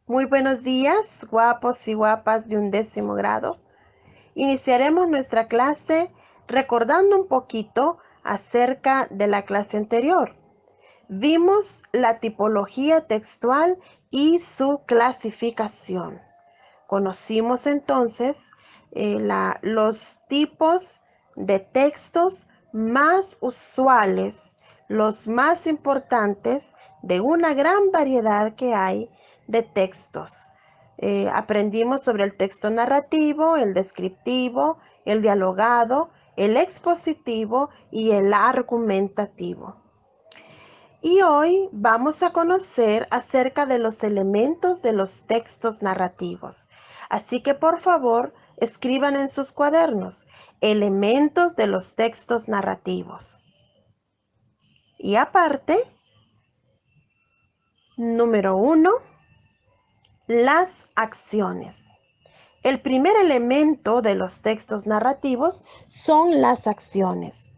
Muy buenos días, guapos y guapas de 11º grado. Iniciaremos nuestra clase recordando un poquito acerca de la clase anterior. Vimos la tipología textual y su clasificación. Conocimos entonces los tipos de textos más usuales, los más importantes de una gran variedad que hay de textos. Aprendimos sobre el texto narrativo, el descriptivo, el dialogado, el expositivo y el argumentativo. Y hoy vamos a conocer acerca de los elementos de los textos narrativos. Así que por favor, escriban en sus cuadernos elementos de los textos narrativos. Y aparte, número 1, las acciones. El primer elemento de los textos narrativos son las acciones.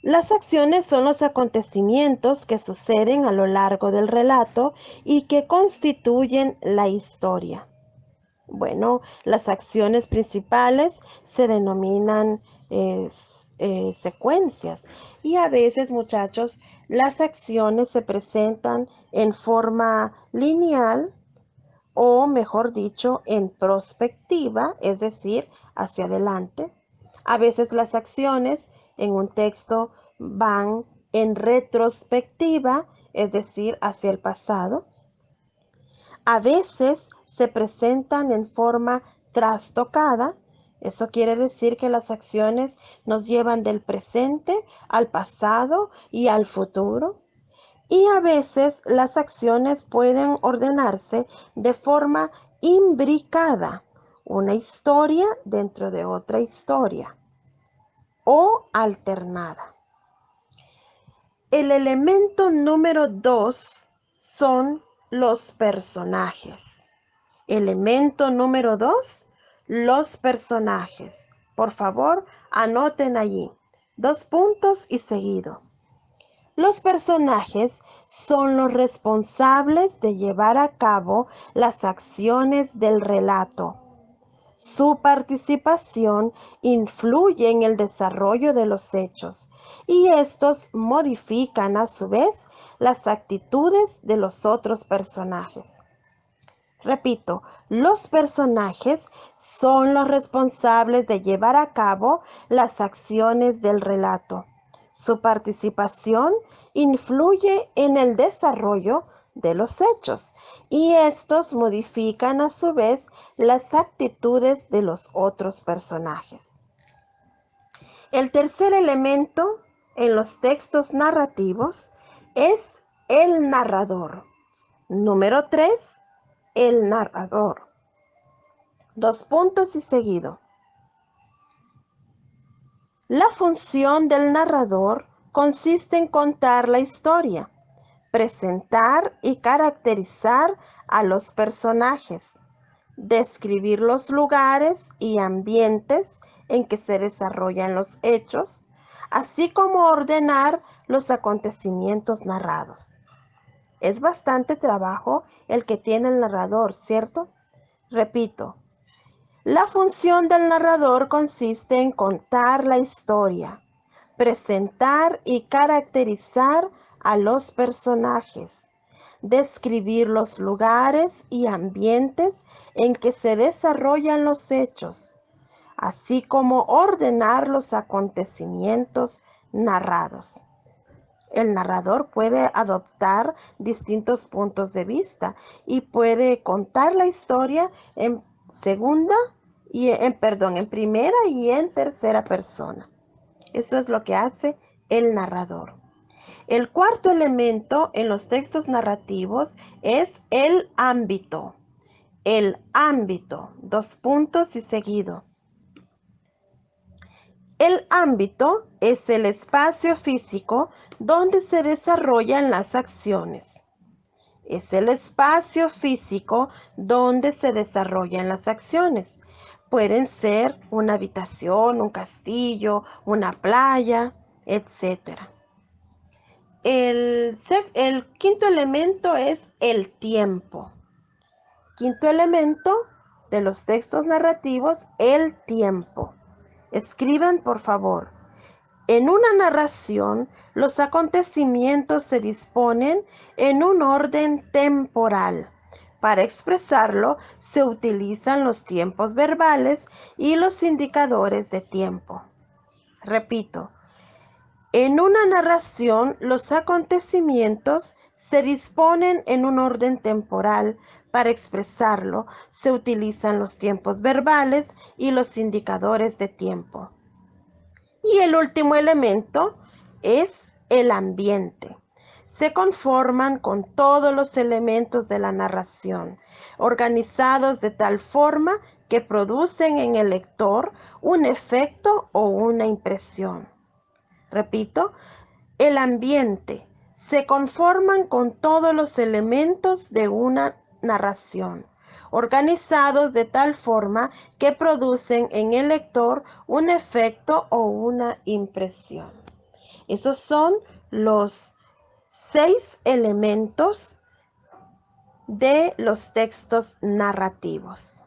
Las acciones son los acontecimientos que suceden a lo largo del relato y que constituyen la historia. Bueno, las acciones principales se denominan secuencias y a veces, muchachos, las acciones se presentan en forma lineal o, mejor dicho, en prospectiva, es decir, hacia adelante. A veces las acciones en un texto van en retrospectiva, es decir, hacia el pasado. A veces se presentan en forma trastocada. Eso quiere decir que las acciones nos llevan del presente al pasado y al futuro. Y a veces las acciones pueden ordenarse de forma imbricada, una historia dentro de otra historia o alternada. El elemento número 2 son los personajes. Elemento número 2, los personajes. Por favor, anoten allí. 2 puntos y seguido. Los personajes son los responsables de llevar a cabo las acciones del relato. Su participación influye en el desarrollo de los hechos y estos modifican a su vez las actitudes de los otros personajes. Repito, los personajes son los responsables de llevar a cabo las acciones del relato. Su participación influye en el desarrollo de los hechos y estos modifican a su vez las actitudes de los otros personajes. El tercer elemento en los textos narrativos es el narrador. Número 3, el narrador. 2 puntos y seguido. La función del narrador consiste en contar la historia, presentar y caracterizar a los personajes, describir los lugares y ambientes en que se desarrollan los hechos, así como ordenar los acontecimientos narrados. Es bastante trabajo el que tiene el narrador, ¿cierto? Repito, la función del narrador consiste en contar la historia, presentar y caracterizar a los personajes, describir los lugares y ambientes en que se desarrollan los hechos, así como ordenar los acontecimientos narrados. El narrador puede adoptar distintos puntos de vista y puede contar la historia en en primera y en tercera persona. Eso es lo que hace el narrador. El cuarto elemento en los textos narrativos es el ámbito. El ámbito, 2 puntos y seguido. El ámbito es el espacio físico donde se desarrollan las acciones. Es el espacio físico donde se desarrollan las acciones. Pueden ser una habitación, un castillo, una playa, etc. El quinto elemento es el tiempo. Quinto elemento de los textos narrativos, el tiempo. Escriban, por favor. En una narración, los acontecimientos se disponen en un orden temporal. Para expresarlo, se utilizan los tiempos verbales y los indicadores de tiempo. Repito, en una narración, los acontecimientos se disponen en un orden temporal. Para expresarlo, se utilizan los tiempos verbales y los indicadores de tiempo. Y el último elemento es el ambiente. Se conforman con todos los elementos de la narración, organizados de tal forma que producen en el lector un efecto o una impresión. Repito, el ambiente. Se conforman con todos los elementos de una narración, organizados de tal forma que producen en el lector un efecto o una impresión. Esos son los 6 elementos de los textos narrativos.